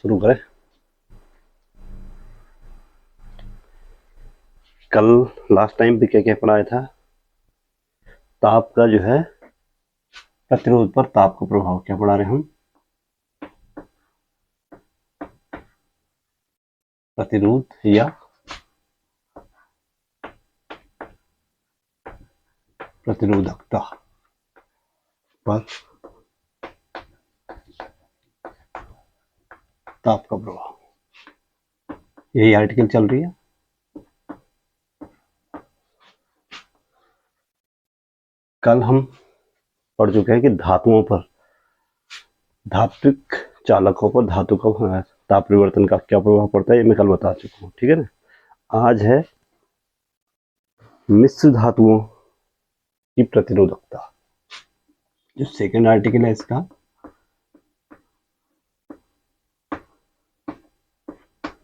शुरू करें। कल लास्ट टाइम भी क्या क्या पढ़ाया था? ताप का जो है प्रतिरोध पर ताप का प्रभाव क्या पढ़ा रहे हम? प्रतिरोध या प्रतिरोधकता पर ताप का प्रभाव, यही आर्टिकल चल रही है। कल हम पढ़ चुके हैं कि धातुओं पर, धात्विक चालकों पर धातु का ताप परिवर्तन का क्या प्रभाव पड़ता है, ये मैं कल बता चुका हूँ। ठीक है ना। आज है मिश्र धातुओं की प्रतिरोधकता। जो सेकेंड आर्टिकल है इसका,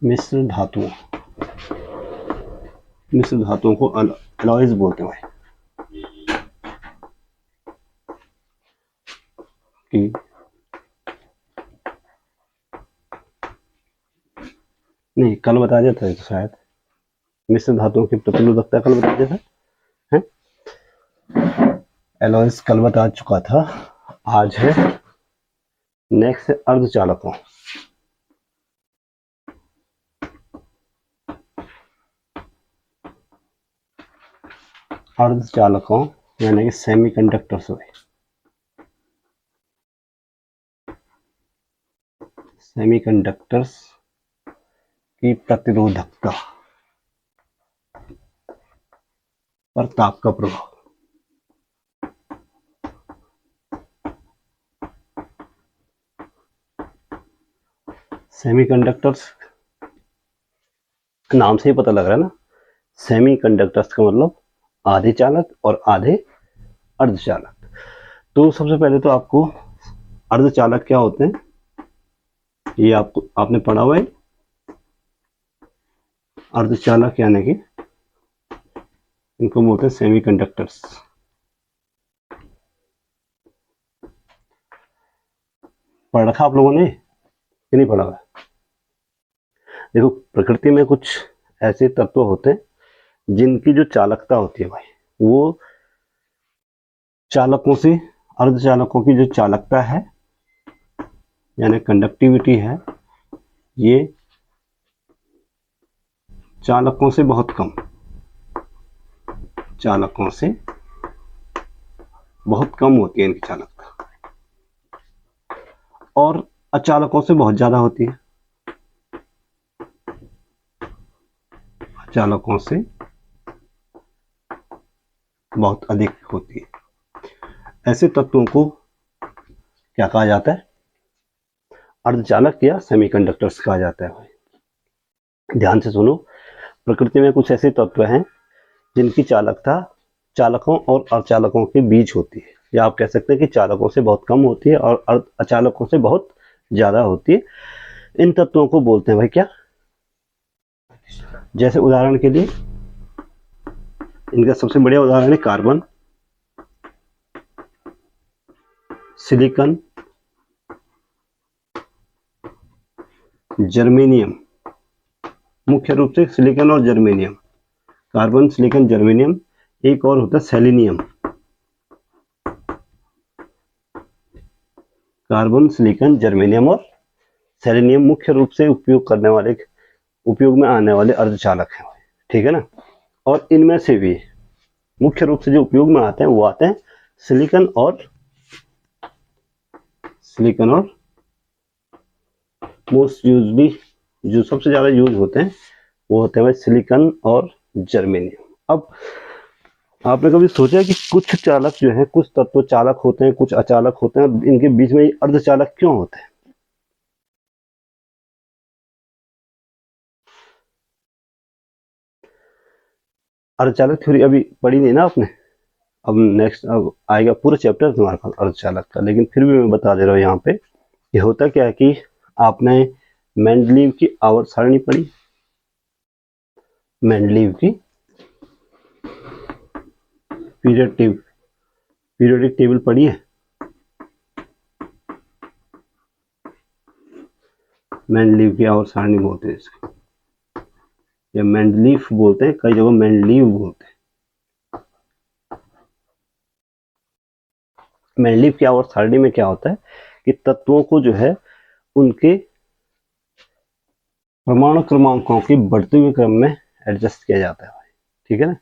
मिश्र धातुओं को अलॉयज बोलते हैं भाई। कि नहीं, कल बता दिया था शायद, मिश्र धातुओं की प्रतिरोधकता कल बता दिया था है? एलॉयज कल बता चुका था। आज है नेक्स्ट अर्धचालकों। अर्धचालकों यानी कि सेमीकंडक्टर्स हुए। सेमीकंडक्टर्स की प्रतिरोधकता पर ताप का प्रभाव। सेमीकंडक्टर्स नाम से ही पता लग रहा है ना, सेमीकंडक्टर्स का मतलब आधे चालक और आधे अर्धचालक। तो सबसे पहले तो आपको अर्धचालक क्या होते हैं ये आपने पढ़ा हुआ है। अर्धचालक यानी कि इनको बोलते हैं सेमीकंडक्टर्स। पढ़ रखा आप लोगों ने कि नहीं पढ़ा हुआ? देखो, प्रकृति में कुछ ऐसे तत्व होते हैं जिनकी जो चालकता होती है भाई, वो चालकों से, अर्धचालकों की जो चालकता है यानी कंडक्टिविटी है, ये चालकों से बहुत कम, चालकों से बहुत कम होती है इनकी चालकता, और अचालकों से बहुत ज्यादा होती है। अचालकों से बहुत अधिक होती है। ऐसे तत्वों को क्या कहा जाता है? अर्धचालक या सेमीकंडक्टर्स कहा जाता है भाई। ध्यान से सुनो, प्रकृति में कुछ ऐसे तत्व हैं जिनकी चालकता चालकों और अर्धचालकों के बीच होती है, या आप कह सकते हैं कि चालकों से बहुत कम होती है और अचालकों से बहुत ज्यादा होती है। इन तत्वों को बोलते हैं भाई क्या? जैसे उदाहरण के लिए, इनका सबसे बढ़िया उदाहरण है कार्बन, सिलिकॉन, जर्मेनियम। मुख्य रूप से सिलिकॉन और जर्मेनियम, कार्बन, सिलिकॉन, जर्मेनियम। एक और होता है सेलेनियम। कार्बन, सिलिकॉन, जर्मेनियम और सेलेनियम मुख्य रूप से उपयोग में आने वाले अर्धचालक हैं। ठीक है ना। और इनमें से भी मुख्य रूप से जो उपयोग में आते हैं वो आते हैं सिलिकॉन और मोस्ट यूजली जो सबसे ज्यादा यूज होते हैं वो होते हैं सिलिकॉन और जर्मेनियम। अब आपने कभी सोचा कि कुछ चालक जो है, कुछ तत्व चालक होते हैं, कुछ अचालक होते हैं, इनके बीच में अर्धचालक क्यों होते हैं? अर्धचालक थ्योरी अभी पढ़ी नहीं ना आपने। अब नेक्स्ट अब आएगा पूरा चैप्टर तुम्हारे पास अर्धचालक का, लेकिन फिर भी मैं बता दे रहा हूँ यहाँ पे। ये होता क्या है कि आपने मेंडलीव की आवर्त सारणी पढ़ी, मेंडलीव की पीरियोडिक टेबल पढ़ी है? मेंडलीव की आवर्त सारणी बोलते हैं इसको, या मेंडलीफ बोलते हैं, कई जगह मेंडलीव बोलते हैं। मेंडलीव की आवर्त सारणी में क्या होता है कि तत्वों को जो है उनके परमाणु क्रमांकों के बढ़ते हुए क्रम में एडजस्ट किया जाता है, ठीक है ना।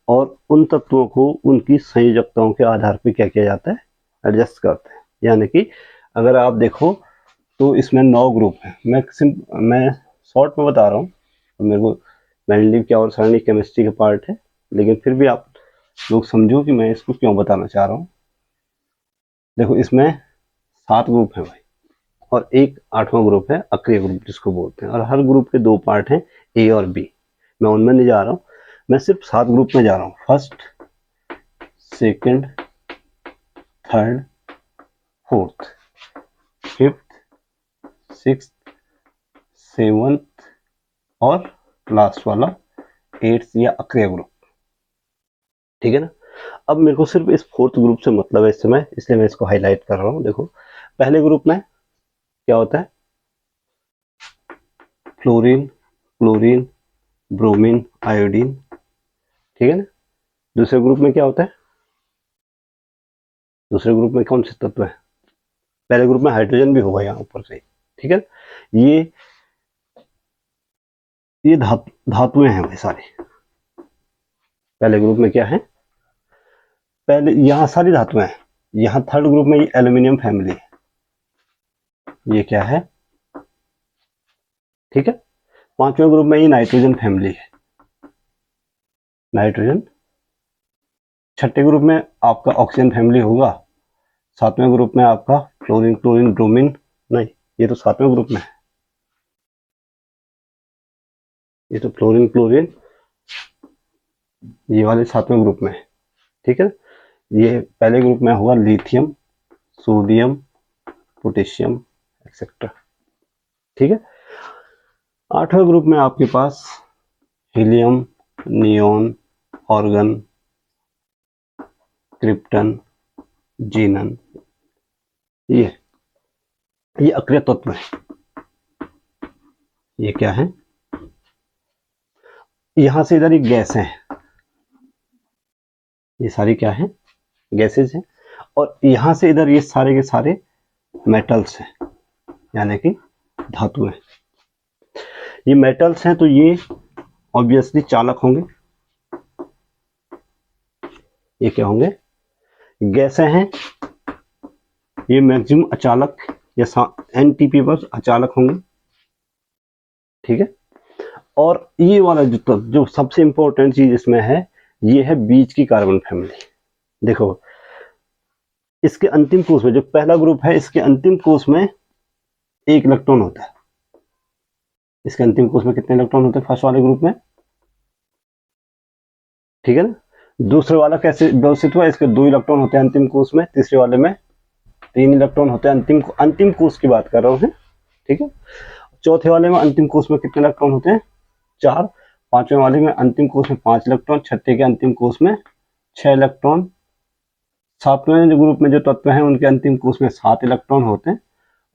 और उन तत्वों को उनकी संयोजकताओं के आधार पर क्या किया जाता है, एडजस्ट करते हैं। यानी कि अगर आप देखो तो इसमें 9 ग्रुप हैं। मैं शॉर्ट में बता रहा हूँ, मेरे को मेंडलीव की आवर्त सारणी केमिस्ट्री का पार्ट है, लेकिन फिर भी आप लोग समझो कि मैं इसको क्यों बताना चाह रहा हूँ। देखो इसमें 7 ग्रुप हैं भाई, और एक 8वां ग्रुप है अक्रिय ग्रुप जिसको बोलते हैं, और हर ग्रुप के 2 पार्ट हैं, ए और बी। मैं उनमें नहीं जा रहा हूँ, मैं सिर्फ 7 ग्रुप में जा रहा हूँ। First, second, third, fourth, fifth, sixth, seventh और लास्ट वाला 8th या अक्रिय ग्रुप, ठीक है ना। अब मेरे को सिर्फ इस 4th ग्रुप से मतलब है इस समय, इसलिए मैं इसको हाईलाइट कर रहा हूँ। देखो पहले ग्रुप में क्या होता है, फ्लोरीन, क्लोरीन, ब्रोमीन, आयोडीन, ठीक है ना। दूसरे ग्रुप में क्या होता है, दूसरे ग्रुप में कौन से तत्व है, पहले ग्रुप में हाइड्रोजन भी होगा यहाँ ऊपर से, ठीक है। ये धातुएं हैं भाई सारी। पहले ग्रुप में क्या है, पहले यहाँ सारी धातुएं हैं। यहाँ थर्ड ग्रुप में ये एल्यूमिनियम फैमिली है, ये क्या है, ठीक है। 5वें ग्रुप में ये नाइट्रोजन फैमिली है, नाइट्रोजन। 6ठे ग्रुप में आपका ऑक्सीजन फैमिली होगा। 7वें ग्रुप में आपका फ्लोरीन, क्लोरीन, ब्रोमीन, नहीं ये तो 7वें ग्रुप में है, ये तो फ्लोरीन, क्लोरीन ये वाले 7वें ग्रुप में है, ठीक है। ये पहले ग्रुप में होगा लिथियम, सोडियम, पोटेशियम एक्सेट्रा, ठीक है। 8वें ग्रुप में आपके पास हीलियम, नियोन, ऑर्गन, क्रिप्टन, जीनन, ये अक्रिय तत्व है। ये क्या है, यहां से इधर एक गैस है, ये सारी क्या है, गैसेज हैं। और यहां से इधर ये सारे के सारे मेटल्स हैं, यानी कि धातु हैं। ये मेटल्स हैं तो ये ऑब्वियसली चालक होंगे। ये क्या होंगे, गैसें हैं, ये मैक्सिमम अचालक या एनटीपी पर अचालक होंगे, ठीक है। और ये वाला जो सबसे इंपॉर्टेंट चीज इसमें है, ये है बीच की कार्बन फैमिली। देखो इसके अंतिम कोष में जो पहला ग्रुप है, इसके अंतिम कोष में 1 इलेक्ट्रॉन होता है। इसके अंतिम कोष में कितने इलेक्ट्रॉन होते हैं फर्स्ट वाले ग्रुप में, ठीक है ना। दूसरे वाला कैसे व्यवस्थित हुआ, इसके 2 इलेक्ट्रॉन होते हैं अंतिम कोष में, तीसरे वाले में 3 इलेक्ट्रॉन होते हैं। अंतिम कोष की बात कर रहा हूँ, ठीक है। चौथे वाले में अंतिम कोष में कितने इलेक्ट्रॉन होते हैं, 4। 5वें वाले में अंतिम कोष में 5 इलेक्ट्रॉन। 6ठे के अंतिम कोष में 6 इलेक्ट्रॉन। 7वें जो ग्रुप में जो तत्व हैं उनके अंतिम कोष में 7 इलेक्ट्रॉन होते हैं।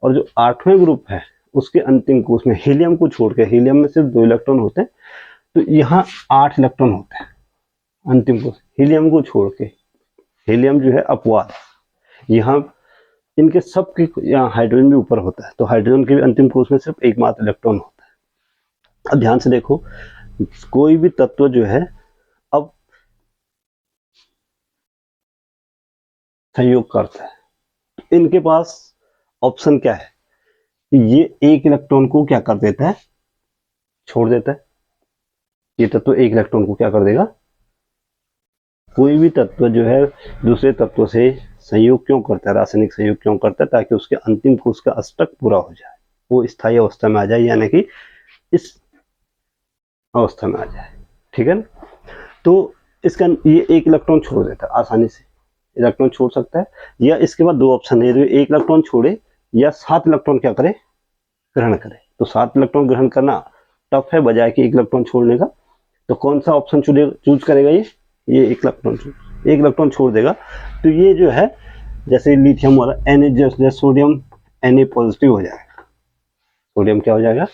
और जो 8वें ग्रुप है उसके अंतिम कोष में हीलियम को छोड़ के, हीलियम में सिर्फ 2 इलेक्ट्रॉन होते हैं, तो यहाँ 8 इलेक्ट्रॉन होते हैं अंतिम कोष, हीलियम को छोड़ के। हीलियम जो है अपवाद, यहाँ इनके सब के यहाँ हाइड्रोजन भी ऊपर होता है, तो हाइड्रोजन के भी अंतिम कोष में सिर्फ एकमात्र इलेक्ट्रॉन होता है। अब ध्यान से देखो, कोई भी तत्व जो है अब संयोग करता है, इनके पास ऑप्शन क्या है, ये 1 इलेक्ट्रॉन को क्या कर देता है, छोड़ देता है। ये तत्व 1 इलेक्ट्रॉन को क्या कर देगा, कोई भी तत्व जो है दूसरे तत्व से संयोग क्यों करता है, रासायनिक संयोग क्यों करता है, ताकि उसके अंतिम कोष का अष्टक पूरा हो जाए, वो स्थायी अवस्था में आ जाए, यानी कि इस अवस्था में आ जाए, ठीक है ना। तो इसका ये 1 इलेक्ट्रॉन छोड़ देता है, आसानी से इलेक्ट्रॉन छोड़ सकता है। या इसके बाद 2 ऑप्शन है, 1 इलेक्ट्रॉन छोड़े या 7 इलेक्ट्रॉन क्या करे, ग्रहण करे। तो 7 इलेक्ट्रॉन ग्रहण करना टफ है बजाय कि 1 इलेक्ट्रॉन छोड़ने का। तो कौन सा ऑप्शन चूज करेगा, ये 1 इलेक्ट्रॉन छोड़ देगा। तो ये जो है जैसे लिथियम वाला Na, जैसे सोडियम Na पॉजिटिव हो जाएगा, सोडियम क्या हो जाएगा,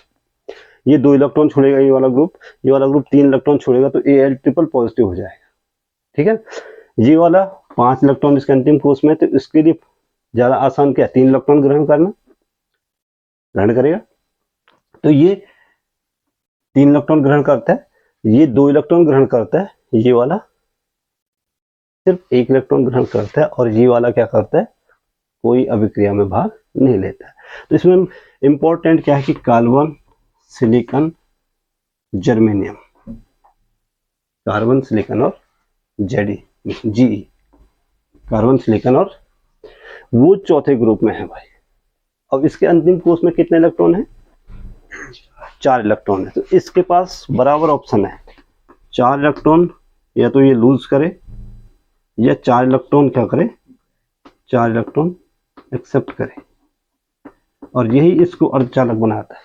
ये 2 इलेक्ट्रॉन छोड़ेगा ये वाला ग्रुप, ये वाला ग्रुप 3 इलेक्ट्रॉन छोड़ेगा तो Al ट्रिपल पॉजिटिव हो जाएगा। ठीक है, ये वाला 5 इलेक्ट्रॉन इसके अंतिम कोष में, तो इसके लिए ज्यादा आसान क्या है, 3 इलेक्ट्रॉन ग्रहण करेगा, तो ये 3 इलेक्ट्रॉन ग्रहण करता है, ये 2 इलेक्ट्रॉन ग्रहण करता है, ये वाला सिर्फ 1 इलेक्ट्रॉन ग्रहण करता है, और ये वाला क्या करता है, कोई अभिक्रिया में भाग नहीं लेता है। तो इसमें इंपॉर्टेंट क्या है कि carbon, silicon, germanium, carbon, silicon और जी, कार्बन, सिलिकॉन और वो चौथे ग्रुप में है भाई। अब इसके अंतिम कोष में कितने इलेक्ट्रॉन है, 4 इलेक्ट्रॉन है, तो इसके पास बराबर ऑप्शन है, 4 इलेक्ट्रॉन या तो ये लूज करे या 4 इलेक्ट्रॉन क्या करे, 4 इलेक्ट्रॉन एक्सेप्ट करे, और यही इसको अर्धचालक बनाता है।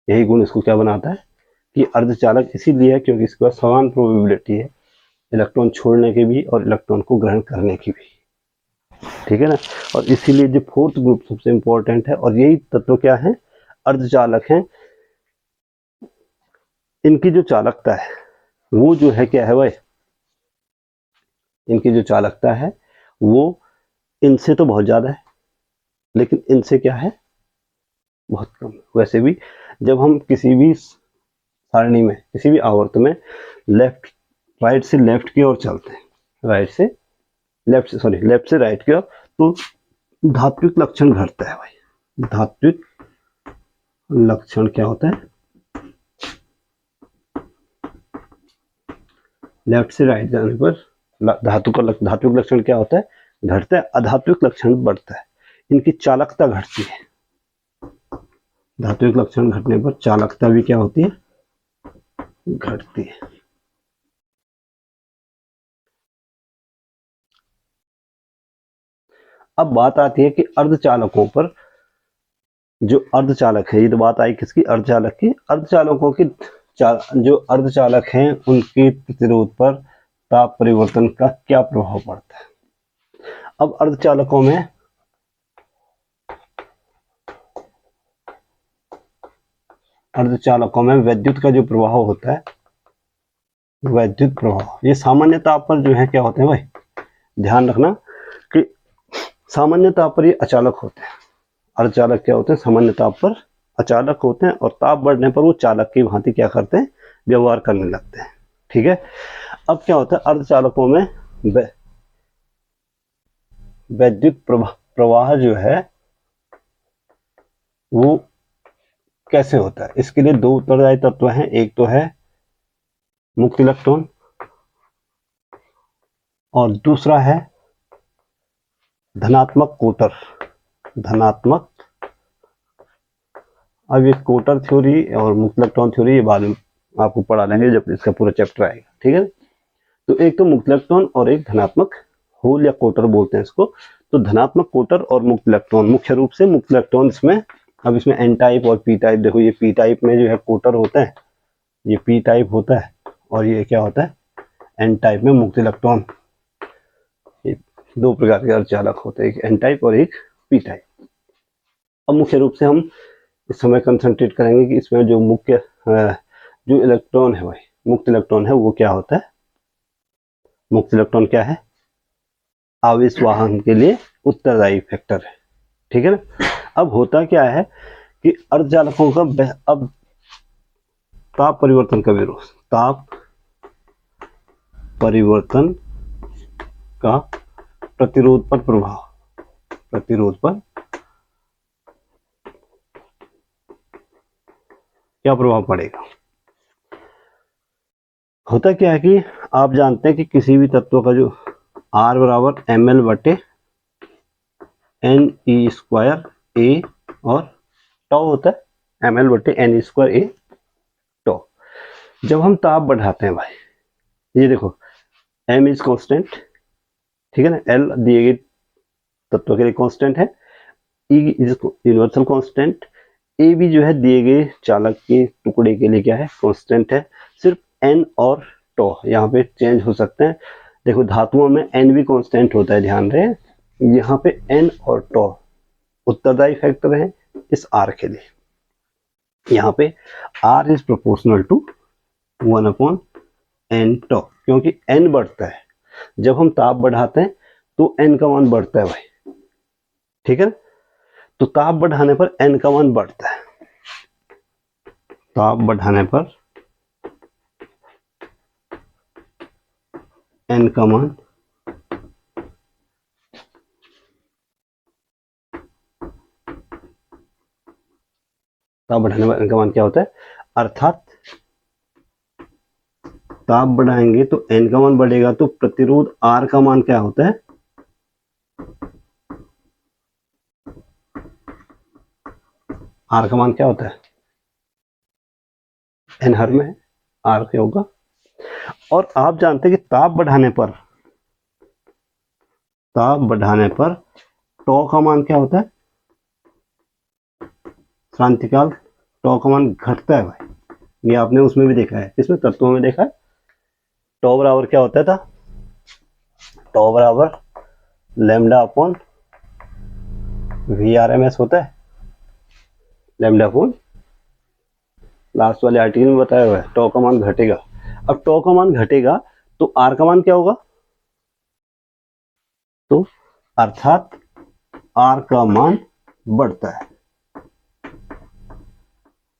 यही गुण इसको क्या बनाता है कि अर्धचालक इसीलिए है क्योंकि इसके पास समान प्रोबेबिलिटी है इलेक्ट्रॉन छोड़ने की भी और इलेक्ट्रॉन को ग्रहण करने की भी। ठीक है ना, और इसीलिए जो 4th ग्रुप सबसे इंपॉर्टेंट है, और यही तत्व क्या है, अर्धचालक हैं। इनकी जो चालकता है वो जो है क्या है भाई, इनकी जो चालकता है वो इनसे तो बहुत ज्यादा है, लेकिन इनसे क्या है, बहुत कम। वैसे भी जब हम किसी भी सारणी में, किसी भी आवर्त में राइट से लेफ्ट की ओर चलते हैं, लेफ्ट से राइट की ओर, तो धात्विक लक्षण घटता है भाई। धात्विक लक्षण क्या होता है, लेफ्ट से राइट जाने पर धात्विक लक्षण क्या होता है, घटता है, अधात्विक लक्षण बढ़ता है, इनकी चालकता घटती है। धात्विक लक्षण घटने पर चालकता भी क्या होती है, घटती है। अब बात आती है कि अर्धचालकों पर, जो अर्धचालक है, ये तो बात आई किसकी, अर्धचालक की। अर्धचालकों की जो अर्धचालक हैं उनके प्रतिरोध पर ताप परिवर्तन का क्या प्रभाव पड़ता है। अब अर्धचालकों में विद्युत का जो प्रभाव होता है, वैद्युत प्रभाव, ये सामान्य ताप पर जो है क्या होते हैं भाई, ध्यान रखना कि सामान्य ताप पर ये अचालक होते हैं। अर्धचालक क्या होते हैं, सामान्य ताप पर अचालक होते हैं, और ताप बढ़ने पर वो चालक की भांति क्या करते हैं, व्यवहार करने लगते हैं। ठीक है, अब क्या होता है, अर्धचालकों में वैद्युत प्रवाह जो है वो कैसे होता है। इसके लिए 2 उत्तरदायी तत्व हैं, एक तो है मुक्त इलेक्ट्रॉन और दूसरा है धनात्मक कोटर। धनात्मक, अब ये कोटर थ्योरी और मुक्त इलेक्ट्रॉन थ्योरी ये बाद में आपको पढ़ा लेंगे जब इसका पूरा चैप्टर आएगा। ठीक है, तो एक तो मुक्त इलेक्ट्रॉन और एक धनात्मक होल या कोटर बोलते हैं इसको। तो धनात्मक कोटर और मुक्त इलेक्ट्रॉन, मुख्य रूप से मुक्त इलेक्ट्रॉन इसमें, अब इसमें एन टाइप और पी टाइप, देखो ये पी टाइप में जो है कोटर होता है, ये पी टाइप होता है, और ये क्या होता है, एन टाइप में मुक्त इलेक्ट्रॉन। ये 2 प्रकार के अर्धचालक होते हैं, एक एन टाइप और एक पी टाइप। अब मुख्य रूप से हम इस समय कंसंट्रेट करेंगे कि इसमें जो मुख्य जो इलेक्ट्रॉन है भाई, मुक्त इलेक्ट्रॉन है, वो क्या होता है। मुक्त इलेक्ट्रॉन क्या है, आवेश वाहन के लिए उत्तरदायी फैक्टर है। ठीक है ना, अब होता क्या है कि अर्धचालकों का अब ताप परिवर्तन का विरोध, ताप परिवर्तन का प्रतिरोध पर प्रभाव, प्रतिरोध पर क्या प्रभाव पड़ेगा। होता क्या है कि आप जानते हैं कि किसी भी तत्व का जो R बराबर ml बटे Ne² A और टॉ होता है, ml बटे Ne² A टॉ। जब हम ताप बढ़ाते हैं भाई, ये देखो m इज कांस्टेंट, ठीक है ना, L दिए गए तत्व के लिए कांस्टेंट है, E is universal constant, A भी जो है दिए गए चालक के टुकड़े के लिए क्या है, कांस्टेंट है। सिर्फ N और टॉ यहाँ पे चेंज हो सकते हैं। देखो धातुओं में N भी कांस्टेंट होता है, ध्यान रहे, यहाँ पे N और टॉ उत्तरदायी फैक्टर है इस R के लिए। यहाँ पे R is proportional to 1/n tau, क्योंकि n बढ़ता है, जब हम ताप बढ़ाते हैं तो n का मान बढ़ता है भाई, ठीक है ना। तो ताप बढ़ाने पर n का मान बढ़ता है, ताप बढ़ाने पर n का मान ताप बढ़ाने पर n का मान क्या होता है, अर्थात ताप बढ़ाएंगे तो n का मान बढ़ेगा, तो प्रतिरोध R का मान क्या होता है, R का मान क्या होता है, n हर में R क्या होगा। और आप जानते हैं कि ताप बढ़ाने पर टॉ का मान क्या होता है, क्रांतिकाल टॉ का मान घटता है भाई, ये आपने उसमें भी देखा है, इसमें तत्वों में देखा है। टॉ बराबर क्या होता था, टॉ बराबर लैम्डा अपॉन VRMS होता है, लैम्डा अपॉन लास्ट वाले आर्टिकल में बताया हुआ है, टॉ का मान घटेगा। अब टॉ का मान घटेगा तो R का मान क्या होगा, तो अर्थात R का मान बढ़ता है,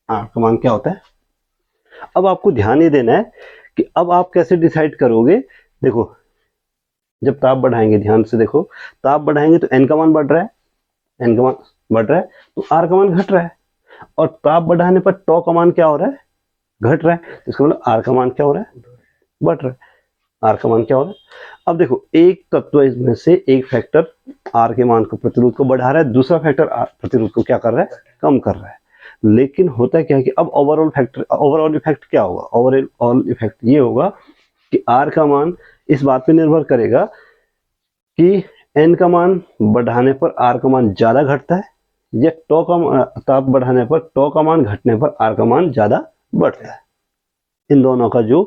R का मान क्या होता है। अब आपको ध्यान ये देना है कि अब आप कैसे डिसाइड करोगे, देखो जब ताप बढ़ाएंगे, ध्यान से देखो, ताप बढ़ाएंगे तो n का मान बढ़ रहा है, n का मान बढ़ रहा है, तो R का मान घट रहा है, और ताप बढ़ाने पर टॉ का मान क्या हो रहा है, घट रहा है, तो इसका मतलब R का मान क्या हो रहा है, बढ़ रहा है, R का मान क्या हो रहा है। अब देखो एक तत्व इसमें से एक फैक्टर R के मान को, प्रतिरोध को बढ़ा रहा है, दूसरा फैक्टर प्रतिरोध को क्या कर रहा है, कम कर रहा है। लेकिन होता क्या है कि अब ओवरऑल इफेक्ट क्या होगा, ओवरऑल इफेक्ट ये होगा कि R का मान इस बात पे निर्भर करेगा कि n का मान बढ़ाने पर R का मान ज्यादा घटता है, या ताप बढ़ाने पर टॉ का मान घटने पर R का मान ज्यादा बढ़ता है। इन दोनों का जो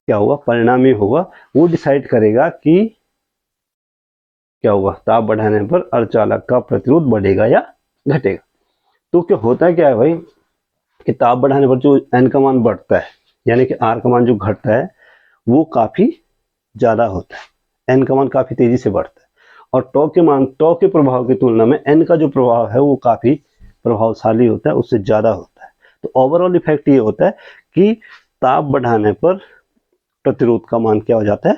क्या होगा, परिणामी होगा, वो डिसाइड करेगा कि क्या होगा, ताप बढ़ाने पर अर्धचालक का प्रतिरोध बढ़ेगा या घटेगा। तो क्या होता है, क्या है भाई कि ताप बढ़ाने पर जो n का मान बढ़ता है, यानी कि R का मान जो घटता है वो काफी ज्यादा होता है, n का मान काफी तेजी से बढ़ता है, और टॉ के प्रभाव की तुलना में n का जो प्रभाव है वो काफी प्रभावशाली होता है, उससे ज्यादा होता है। तो ओवरऑल इफेक्ट ये होता है कि ताप बढ़ाने पर प्रतिरोध का मान क्या हो जाता है,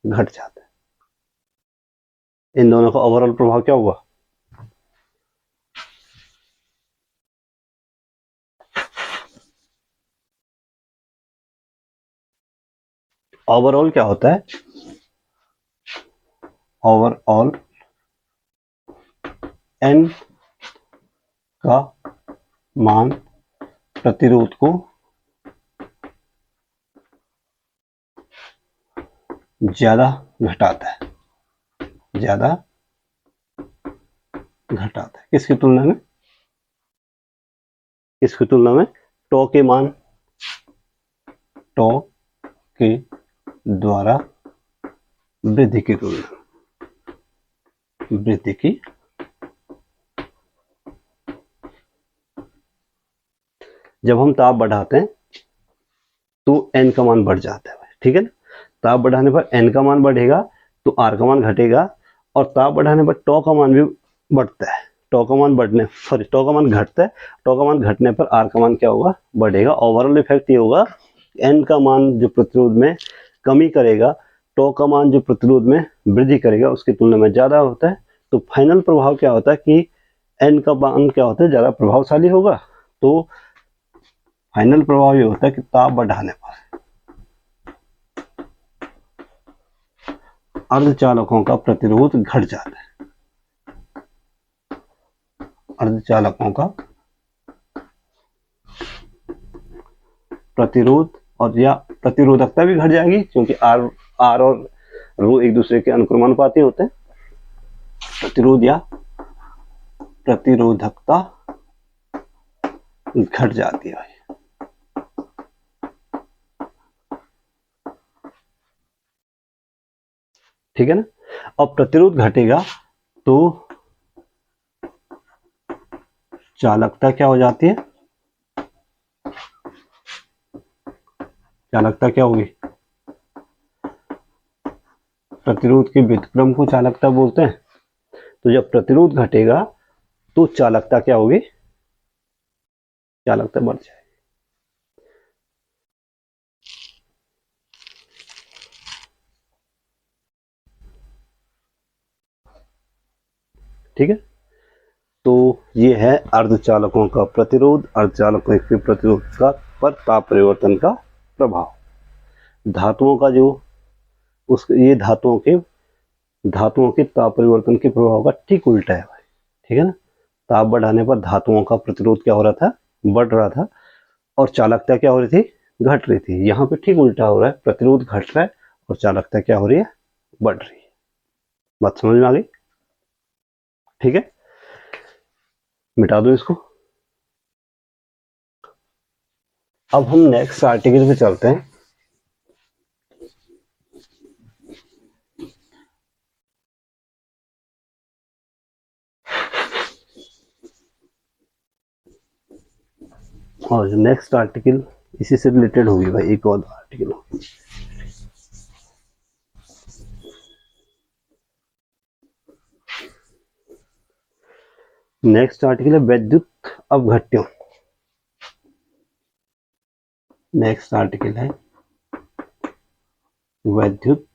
घट जाता है। इन दोनों का ओवरऑल प्रभाव क्या होगा, ओवरऑल क्या होता है, ओवरऑल n का मान प्रतिरोध को ज्यादा घटाता है, ज्यादा घटाता है, किसकी तुलना में, किसकी तुलना में, टॉ के मान, टॉ के द्वारा वृद्धि की तुलना, वृद्धि की। जब हम ताप बढ़ाते हैं तो n का मान बढ़ जाता है, ठीक है ना। ताप बढ़ाने पर n का मान बढ़ेगा तो R का मान घटेगा, और ताप बढ़ाने पर टॉ का मान भी बढ़ता है, टॉ का मान टॉ का मान घटता है, टॉ का मान घटने पर R का मान क्या होगा, बढ़ेगा। ओवरऑल इफेक्ट ये होगा, n का मान जो प्रतिरोध में कमी करेगा, टॉ का मान जो प्रतिरोध में वृद्धि करेगा उसकी तुलना में ज्यादा होता है। तो फाइनल प्रभाव क्या होता है कि n का मान क्या होता है, ज्यादा प्रभावशाली होगा। तो फाइनल प्रभाव ये होता है कि ताप बढ़ाने पर अर्धचालकों का प्रतिरोध घट जाता है, अर्धचालकों का प्रतिरोध और या प्रतिरोधकता भी घट जाएगी, क्योंकि आर और रो एक दूसरे के अनुक्रमानुपाती होते हैं। प्रतिरोध या प्रतिरोधकता घट जाती है, ठीक है ना। और प्रतिरोध घटेगा तो चालकता क्या हो जाती है, चालकता क्या होगी? प्रतिरोध के व्युत्क्रम को चालकता बोलते हैं। तो जब प्रतिरोध घटेगा तो चालकता क्या होगी? चालकता बढ़ जाएगी। ठीक है, तो ये है अर्धचालकों का प्रतिरोध, अर्धचालकों के प्रतिरोध का पर ताप परिवर्तन का प्रभाव। धातुओं का जो ये धातुओं के ताप परिवर्तन के प्रभाव का ठीक उल्टा है भाई। ठीक है ना, ताप बढ़ाने पर धातुओं का प्रतिरोध क्या हो रहा था? बढ़ रहा था, और चालकता क्या हो रही थी? घट रही थी। यहाँ पे ठीक उल्टा हो रहा है, प्रतिरोध घट रहा है और चालकता क्या हो रही है? बढ़ रही है। बात समझ में आ गई? ठीक है, मिटा दो इसको। अब हम नेक्स्ट आर्टिकल पे चलते हैं। और जो नेक्स्ट आर्टिकल इसी से रिलेटेड होगी भाई, एक और आर्टिकल होगी। नेक्स्ट आर्टिकल है वैद्युत अपघट्यों। नेक्स्ट आर्टिकल है वैद्युत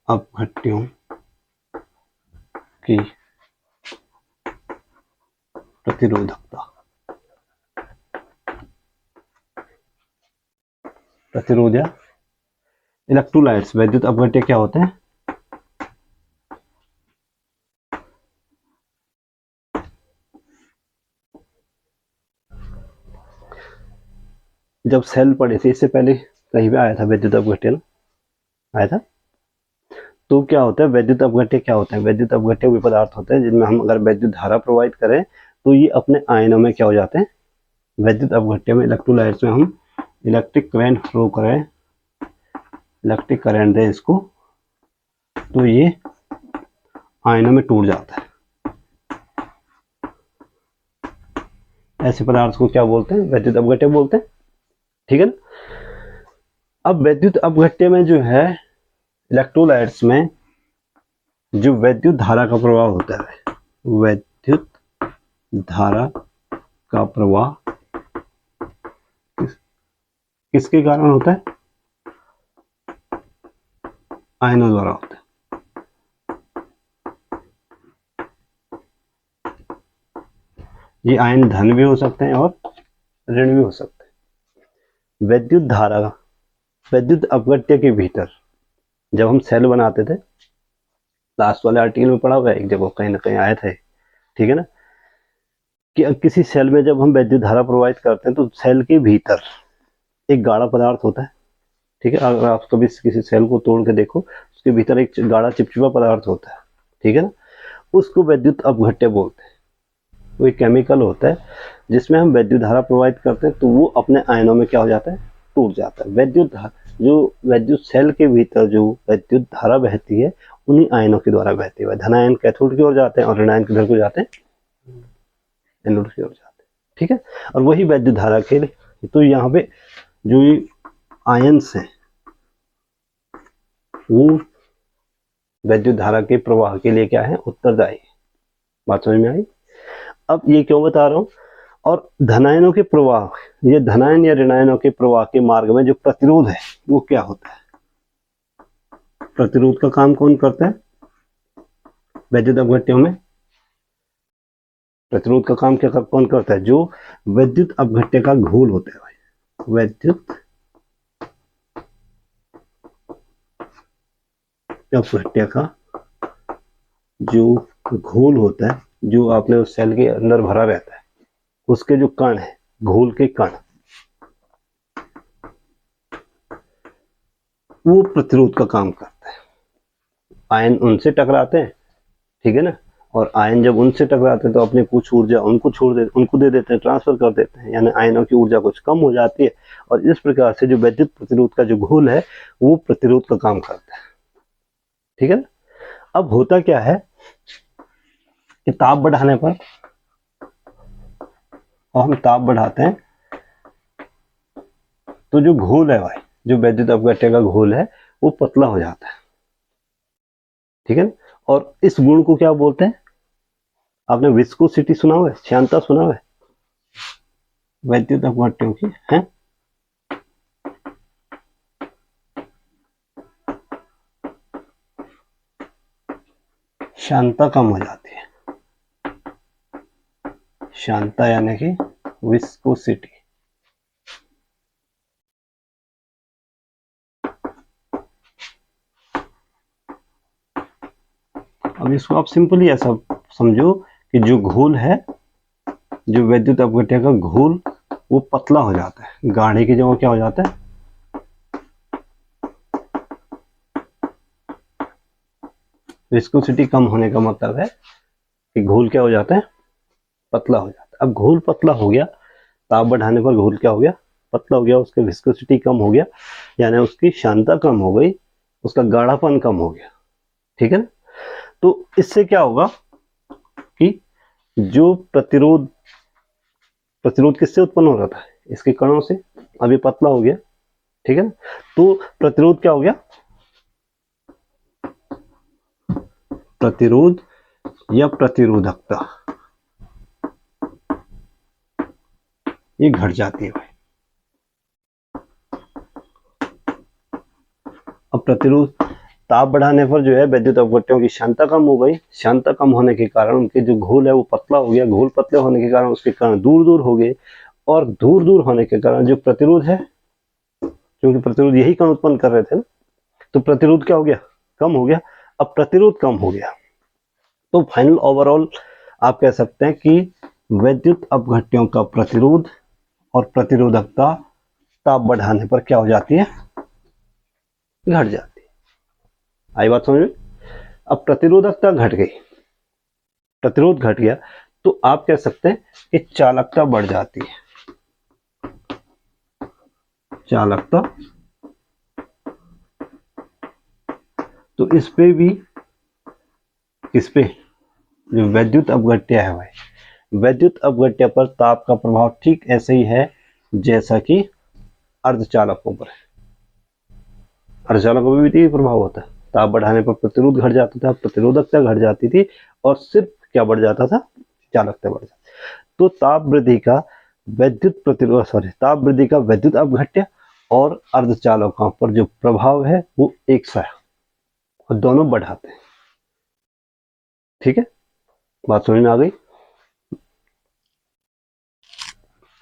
अपघट्यों की प्रतिरोधकता। प्रतिरोध या इलेक्ट्रोलाइट्स, वैद्युत अपघट्य क्या होते हैं? जब सेल पड़े थे, इससे पहले कहीं भी आया था वैद्युत अपघट्य ना, आया था? तो क्या होता है वैद्युत अपघट्य? क्या होता है वैद्युत अपघट्य? वे पदार्थ होते हैं जिनमें हम अगर वैद्युत धारा प्रवाहित करें तो ये अपने आयनों में क्या हो जाते हैं? वैद्युत अपघट्य में, इलेक्ट्रोलाइट्स में हम इलेक्ट्रिक करंट फ्लो करें, इलेक्ट्रिक करंट दें इसको, तो ये आयनों में टूट जाता है। ऐसे पदार्थ को क्या बोलते हैं? वैद्युत अपघट्य बोलते हैं। ठीक है ना। अब वैद्युत अपघट्य में जो है इलेक्ट्रोलाइट्स में जो वैद्युत धारा का प्रवाह होता है, वैद्युत धारा का प्रवाह किसके कारण होता है? आयनों द्वारा होता है। ये आयन धन भी हो सकते हैं और ऋण भी हो सकते हैं। वैद्युत धारा, वैद्युत अपघट्य के भीतर जब हम सेल बनाते थे, लास्ट वाले आर्टिकल में पढ़ा हुआ है, एक जगह कहीं ना कहीं आए थे। ठीक है ना, कि किसी सेल में जब हम वैद्युत धारा प्रवाहित करते हैं तो सेल के भीतर एक गाढ़ा पदार्थ होता है। ठीक है, अगर आप कभी किसी सेल को तोड़ के देखो, उसके भीतर एक गाढ़ा चिपचिपा पदार्थ होता है। ठीक है ना, उसको वैद्युत अपघट्य बोलते हैं। वो एक केमिकल होता है जिसमें हम वैद्युत धारा प्रवाहित करते हैं तो वो अपने आयनों में क्या हो जाता है? टूट जाता है। वैद्युत धारा, जो वैद्युत सेल के भीतर जो वैद्युत धारा बहती है, उन्हीं आयनों के द्वारा बहती है। धनायन कैथोड की ओर जाते हैं और ऋणायन किधर को जाते हैं? एनोड की ओर जाते हैं। ठीक है, और वही वैद्युत धारा के लिए, तो यहाँ पे जो आयन्स हैं वो वैद्युत धारा के प्रवाह के लिए क्या है? उत्तरदायी। बात समझ में आई? अब ये क्यों बता रहा हूं? और धनायनों के प्रवाह, ये धनायन या ऋणायनों के प्रवाह के मार्ग में जो प्रतिरोध है वो क्या होता है? प्रतिरोध का काम कौन करता है वैद्युत अपघट्यों में? प्रतिरोध का काम क्या कौन करता है? जो वैद्युत अपघट्य का घोल होता है भाई, वैद्युत अपघट्य का जो घोल होता है, जो आपने उस सेल के अंदर भरा रहता है, उसके जो कण है, घोल के कण, वो प्रतिरोध का काम करता है। आयन उनसे टकराते हैं, ठीक है ना, और आयन जब उनसे टकराते हैं तो अपनी कुछ ऊर्जा उनको दे देते हैं, ट्रांसफर कर देते हैं, यानी आयनों की ऊर्जा कुछ कम हो जाती है, और इस प्रकार से जो वैद्युत प्रतिरोध का जो घोल है वो प्रतिरोध का काम करता है। ठीक है ना। अब होता क्या है कि ताप बढ़ाने पर और हम ताप बढ़ाते हैं तो जो घोल है भाई, जो वैद्युत अपघट्य का घोल है वो पतला हो जाता है, ठीक है ना। और इस गुण को क्या बोलते हैं, आपने विस्कोसिटी सुना हुआ है, श्यानता सुना हुआ है वैद्युत अपघट्यों की है। श्यानता कम हो जाती है, श्यानता यानी कि विस्कोसिटी। अब इसको आप सिंपली ऐसा समझो कि जो घोल है, जो वैद्युत अपघट्य का घोल वो पतला हो जाता है, गाढ़े की जगह क्या हो जाता है, विस्कोसिटी कम होने का मतलब है कि घोल क्या हो जाता है, पतला हो जाता है। अब घोल पतला हो गया, ताप बढ़ाने पर घोल क्या हो गया, पतला हो गया, उसकी विस्कोसिटी कम हो गया, यानी उसकी श्यानता कम हो गई, उसका गाढ़ापन कम हो गया, ठीक है ना। तो इससे क्या होगा कि जो प्रतिरोध किससे उत्पन्न हो रहा था, इसके कणों से, अभी पतला हो गया, ठीक है ना। तो प्रतिरोध क्या हो गया, प्रतिरोध या प्रतिरोधकता ये घट जाती है भाई। अब प्रतिरोध, ताप बढ़ाने पर जो है वैद्युत अपघट्यों की श्यानता कम हो गई, श्यानता कम होने के कारण उनके जो घोल है वो पतला हो गया, घोल पतले होने के कारण उसके कण दूर दूर हो गए, और दूर दूर होने के कारण जो प्रतिरोध है, क्योंकि प्रतिरोध यही कण उत्पन्न कर रहे थे ना, तो प्रतिरोध क्या हो गया, कम हो गया। अब प्रतिरोध कम हो गया तो फाइनल ओवरऑल आप कह सकते हैं कि वैद्युत अपघट्यों का प्रतिरोध और प्रतिरोधकता ताप बढ़ाने पर क्या हो जाती है, घट जाती है। आई बात समझ में। अब प्रतिरोधकता घट गई, प्रतिरोध घट गया, तो आप कह सकते हैं कि चालकता बढ़ जाती है, चालकता। तो इस पे भी, किस पे, जो वैद्युत अपघट्य है भाई, वैद्युत अपघट्य पर ताप का प्रभाव ठीक ऐसे ही है जैसा कि अर्धचालकों पर है। अर्धचालकों पर भी प्रभाव होता है, ताप बढ़ाने पर प्रतिरोध घट जाता था, प्रतिरोधकता घट जाती थी, और सिर्फ क्या बढ़ जाता था, चालकता बढ़ जाती। तो ताप वृद्धि का वैद्युत प्रतिरोध, ताप वृद्धि का वैद्युत अपघट्य और अर्धचालकों पर जो प्रभाव है वो एक सा है, और दोनों बढ़ाते हैं, ठीक है, बात समझ में आ गई।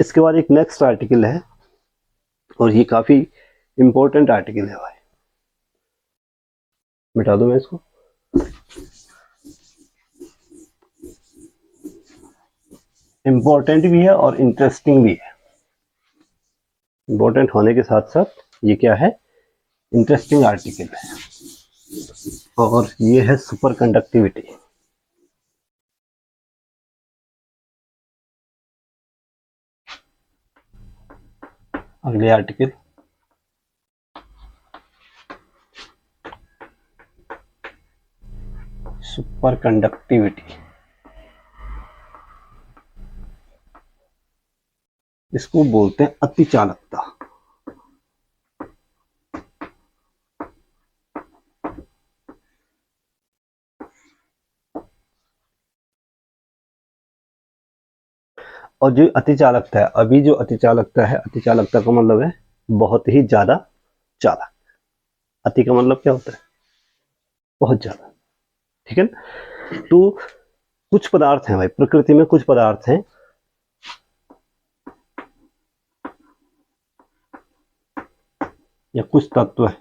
इसके बाद एक नेक्स्ट आर्टिकल है, और ये काफी इंपॉर्टेंट आर्टिकल है भाई, मिटा दूं मैं इसको। इंपॉर्टेंट भी है और इंटरेस्टिंग भी है, इंपॉर्टेंट होने के साथ साथ ये क्या है, इंटरेस्टिंग आर्टिकल है, और ये है सुपर कंडक्टिविटी। अगले आर्टिकल, सुपर कंडक्टिविटी, इसको बोलते हैं अति चालकता। और जो अति चालकता है, अभी जो अति चालकता है, अति चालकता का मतलब है बहुत ही ज्यादा चालक। अति का मतलब क्या होता है, बहुत ज्यादा, ठीक है ना। तो कुछ पदार्थ हैं भाई, प्रकृति में कुछ पदार्थ हैं या कुछ तत्व है,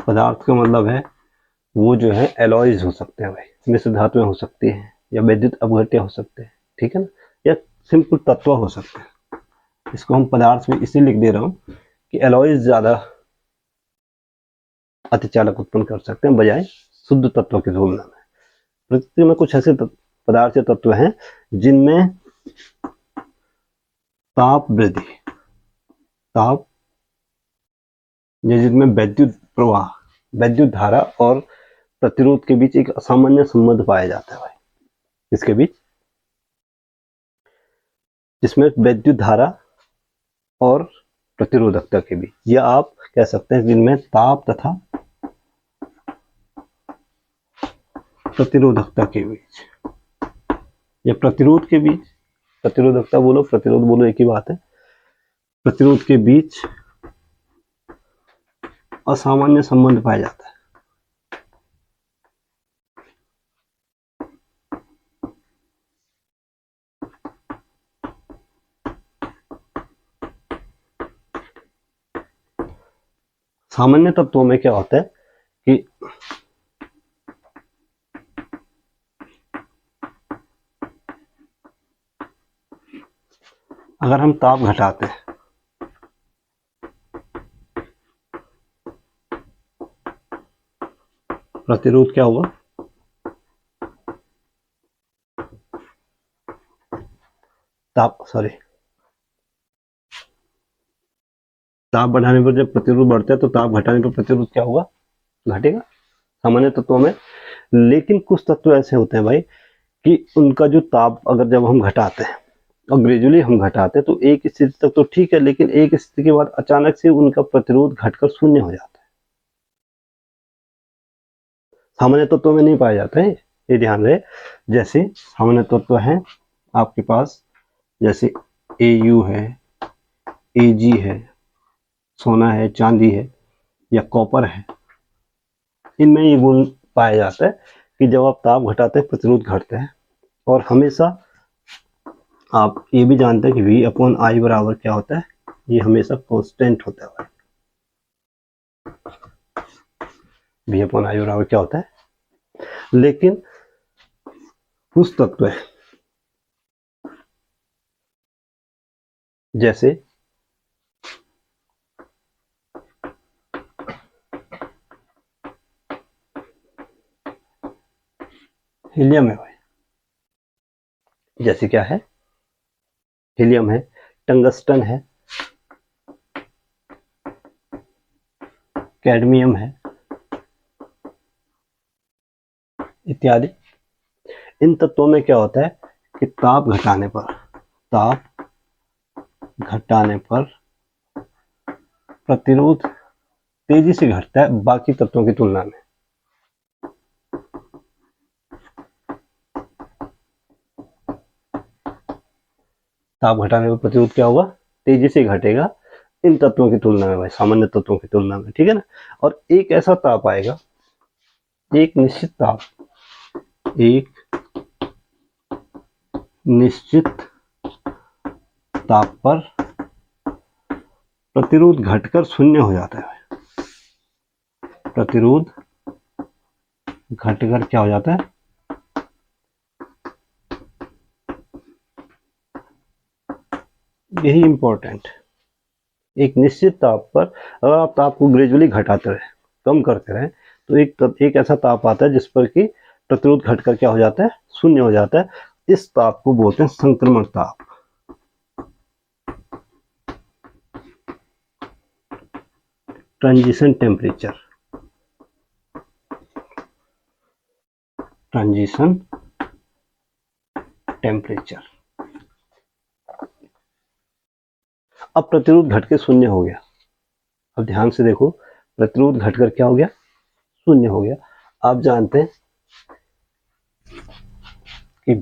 पदार्थ का मतलब है वो जो है एलॉयज हो सकते हैं भाई, मिश्र धातुएं हो सकती हैं, या वैद्युत अपघट्य हो सकते हैं, ठीक है ना, या सिंपल तत्व हो सकते हैं। इसको हम पदार्थ में इसलिए लिख दे रहा हूं कि एलॉयज ज्यादा अतिचालक उत्पन्न कर सकते हैं बजाय शुद्ध तत्व की तुलना में। प्रकृति में कुछ ऐसे पदार्थ या तत्व हैं जिनमें ताप वृद्धि, ताप, या जिनमें वैद्युत प्रवाह, वैद्युत धारा और प्रतिरोध के बीच एक असामान्य संबंध पाया जाता है भाई, इसके बीच जिसमें विद्युत धारा और प्रतिरोधकता के बीच, या आप कह सकते हैं जिनमें ताप तथा प्रतिरोधकता के बीच या प्रतिरोध के बीच, प्रतिरोधकता बोलो प्रतिरोध बोलो एक ही बात है, प्रतिरोध के बीच असामान्य संबंध पाया जाता है। सामान्य तत्वों में क्या होता है कि अगर हम ताप घटाते हैं प्रतिरोध क्या होगा, ताप बढ़ाने पर जब प्रतिरोध बढ़ता है तो ताप घटाने पर प्रतिरोध क्या होगा, घटेगा सामान्य तत्वों में। लेकिन कुछ तत्व ऐसे होते हैं भाई कि उनका जो ताप अगर जब हम घटाते हैं और ग्रेजुअली हम घटाते हैं तो एक स्थिति तक तो ठीक है, लेकिन एक स्थिति के बाद अचानक से उनका प्रतिरोध घटकर शून्य हो जाता है। सामान्य तत्वों में नहीं पाया जाता है, ये ध्यान रहे। जैसे सामान्य तत्व है आपके पास, जैसे Au है, Ag है, सोना है, चांदी है या कॉपर है, इनमें ये गुण पाया जाता है कि जब आप ताप घटाते हैं प्रतिरोध घटते हैं। और हमेशा आप ये भी जानते हैं कि V/I बराबर क्या होता है, ये हमेशा कांस्टेंट होता है। V/I बराबर क्या होता है, लेकिन कुछ तत्व है जैसे हीलियम है भाई, जैसे क्या है, हीलियम है, टंगस्टन है, कैडमियम है इत्यादि। इन तत्वों में क्या होता है कि ताप घटाने पर प्रतिरोध तेजी से घटता है बाकी तत्वों की तुलना में। ताप घटाने पर प्रतिरोध क्या होगा, तेजी से घटेगा इन तत्वों की तुलना में भाई, सामान्य तत्वों की तुलना में, ठीक है ना। और एक ऐसा ताप आएगा, एक निश्चित ताप पर प्रतिरोध घटकर शून्य हो जाता है। प्रतिरोध घटकर क्या हो जाता है, यही इंपॉर्टेंट। एक निश्चित ताप पर अगर आप ताप को ग्रेजुअली घटाते रहे, कम करते रहे, तो एक ऐसा ताप आता है जिस पर कि प्रतिरोध घटकर क्या हो जाता है, शून्य हो जाता है। इस ताप को बोलते हैं संक्रमण ताप। ट्रांजिशन टेम्परेचर, अब प्रतिरोध घटकर शून्य हो गया। अब ध्यान से देखो, प्रतिरोध घटकर क्या हो गया, शून्य हो गया। आप जानते हैं कि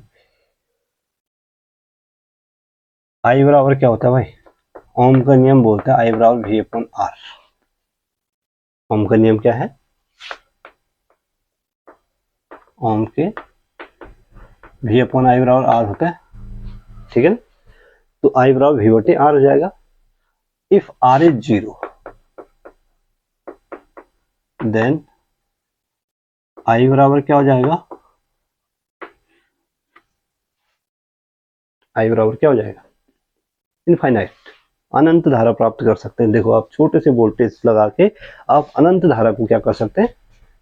I बराबर क्या होता है भाई, ओम का नियम बोलता है I बराबर V/R। ओम का नियम क्या है, ओम के V/I बराबर R होता है, ठीक है ना। तो I बराबर V/R हो जाएगा। If R is 0 then I बराबर क्या हो जाएगा, I बराबर क्या हो जाएगा, इनफाइनाइट, अनंत धारा प्राप्त कर सकते हैं। देखो आप छोटे से वोल्टेज लगा के आप अनंत धारा को क्या कर सकते हैं,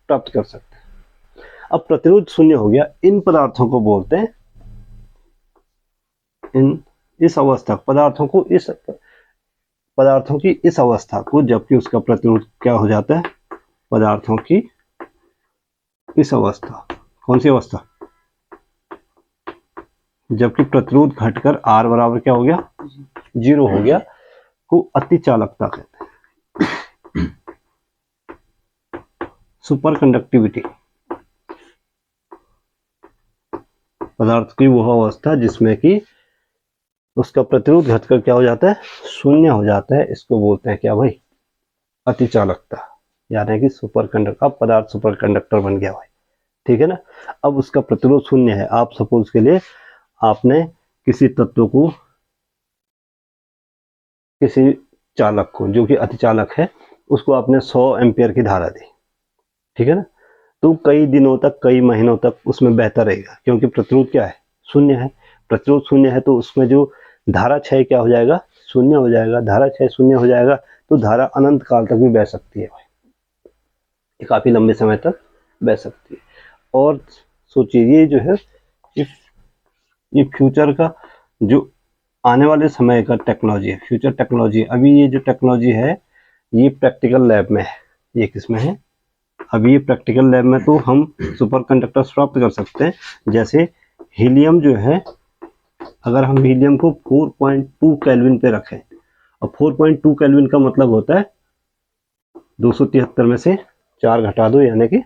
प्राप्त कर सकते हैं। अब प्रतिरोध शून्य हो गया। इन पदार्थों को बोलते हैं, इस अवस्था पदार्थों की इस अवस्था को, जबकि उसका प्रतिरोध क्या हो जाता है, पदार्थों की इस अवस्था, कौन सी अवस्था, जबकि प्रतिरोध घटकर R बराबर क्या हो गया, 0 हो गया, को अति चालकता कहते हैं। सुपर कंडक्टिविटी पदार्थ की वह अवस्था जिसमें कि उसका प्रतिरोध घटकर क्या हो जाता है, शून्य हो जाता है। इसको बोलते हैं क्या भाई, अति चालकता, यानी कि सुपर कंडक्टर। अब पदार्थ सुपर कंडक्टर बन गया भाई, ठीक है ना। अब उसका प्रतिरोध शून्य है। आप सपोज के लिए आपने किसी तत्व को, किसी चालक को जो कि अति चालक है, उसको आपने 100 एम्पियर की धारा दी, ठीक है ना। तो कई दिनों तक, कई महीनों तक उसमें बहता रहेगा, क्योंकि प्रतिरोध क्या है, शून्य है। प्रतिरोध शून्य है तो उसमें जो धारा क्षय क्या हो जाएगा, शून्य हो जाएगा। धारा क्षय शून्य हो जाएगा तो धारा अनंत काल तक भी बह सकती है भाई, ये काफी लंबे समय तक बह सकती है। और सोचिए ये जो है, ये फ्यूचर का, जो आने वाले समय का टेक्नोलॉजी है, फ्यूचर टेक्नोलॉजी। अभी ये जो टेक्नोलॉजी है ये प्रैक्टिकल लैब में है। ये किसमें है, अभी ये प्रैक्टिकल लैब में। तो हम सुपर कंडक्टर्स प्राप्त कर सकते हैं। जैसे हीलियम जो है, अगर हम हीलियम को 4.2 केल्विन पे रखें, और 4.2 केल्विन का मतलब होता है 273 में से 4 घटा दो, यानी कि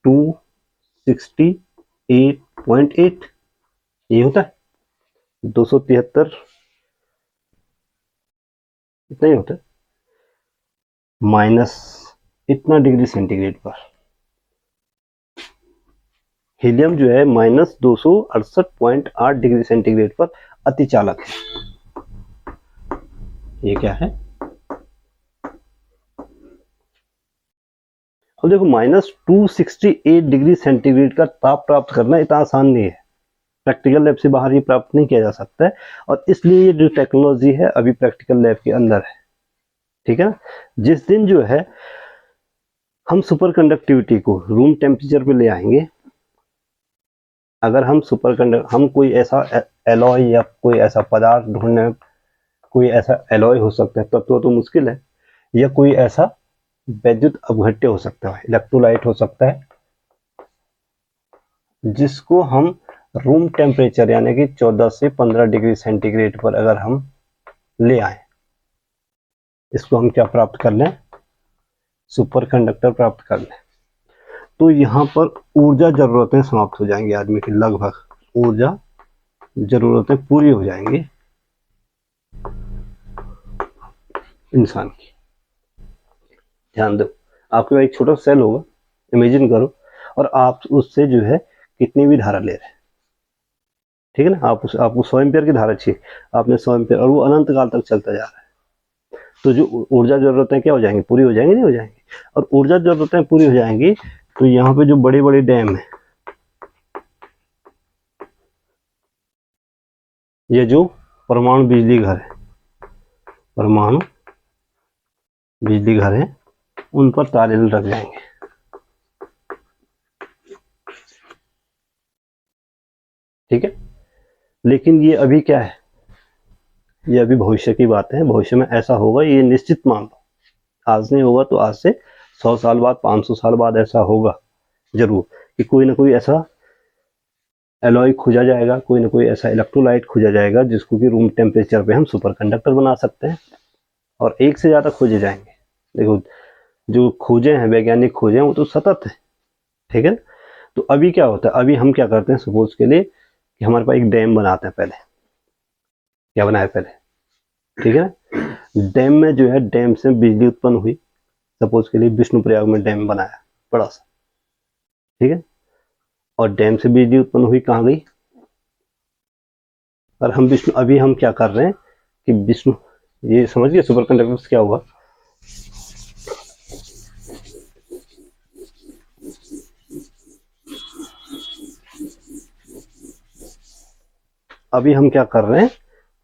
268.8, ये होता है 273, इतना ही होता है, माइनस इतना डिग्री सेंटीग्रेड पर। हीलियम जो है माइनस 268.8 डिग्री सेंटीग्रेड पर अति चालक है। ये क्या है, अब देखो माइनस 268 डिग्री सेंटीग्रेड का ताप प्राप्त करना इतना आसान नहीं है। प्रैक्टिकल लैब से बाहर ये प्राप्त नहीं किया जा सकता है, और इसलिए ये जो टेक्नोलॉजी है अभी प्रैक्टिकल लैब के अंदर है, ठीक है ना। जिस दिन जो है हम सुपर कंडक्टिविटी को रूम टेम्परेचर पे ले आएंगे, अगर हम हम कोई ऐसा एलॉय या कोई ऐसा पदार्थ ढूंढने, कोई ऐसा एलॉय हो सकता है, तब तो मुश्किल है, या कोई ऐसा वैद्युत अपघट्य हो सकता है, इलेक्ट्रोलाइट हो सकता है, जिसको हम रूम टेम्परेचर यानी कि 14 से 15 डिग्री सेंटीग्रेड पर अगर हम ले आए, इसको हम क्या प्राप्त कर लें, सुपर कंडक्टर प्राप्त कर लें। तो यहाँ पर ऊर्जा जरूरतें समाप्त हो जाएंगी आदमी की, लगभग ऊर्जा जरूरतें पूरी हो जाएंगी इंसान की। ध्यान दो, आपके पास एक छोटा सेल होगा, इमेजिन करो, और आप उससे जो है कितनी भी धारा ले रहे हैं, ठीक है ना। आपको 100 एम्पियर की धारा चाहिए, आपने 100 एम्पियर, और वो अनंत काल तक चलता जा रहा है। तो जो ऊर्जा जरूरतें क्या हो जाएंगी, पूरी हो जाएंगी, नहीं हो जाएंगी। और ऊर्जा जरूरतें पूरी हो जाएंगी तो यहाँ पे जो बड़े बड़े डैम है, ये जो परमाणु बिजली घर है, परमाणु बिजली घर है, उन पर ताले लग जाएंगे, ठीक है। लेकिन ये अभी क्या है, ये अभी भविष्य की बात है। भविष्य में ऐसा होगा, ये निश्चित मान लो। आज नहीं होगा तो आज से 100 साल बाद, 500 साल बाद ऐसा होगा जरूर, कि कोई ना कोई ऐसा एलॉय खोजा जाएगा, कोई ना कोई ऐसा इलेक्ट्रोलाइट खोजा जाएगा जिसको कि रूम टेम्परेचर पे हम सुपर कंडक्टर बना सकते हैं। और एक से ज़्यादा खोजे जाएंगे। देखो जो खोजे हैं, वैज्ञानिक खोजे हैं, वो तो सतत है, ठीक है। तो अभी क्या होता है, अभी हम क्या करते हैं, सपोज के लिए कि हमारे पास एक डैम बनाते हैं। पहले क्या बनाया पहले, ठीक है ना। डैम में जो है, डैम से बिजली उत्पन्न हुई। सपोज के लिए विष्णुप्रयाग में डैम बनाया बड़ा सा, ठीक है। और डैम से बिजली उत्पन्न हुई, कहाँ गई। और हम अभी हम क्या कर रहे हैं कि ये समझिए सुपर कंडक्टर क्या हुआ। अभी हम क्या कर रहे हैं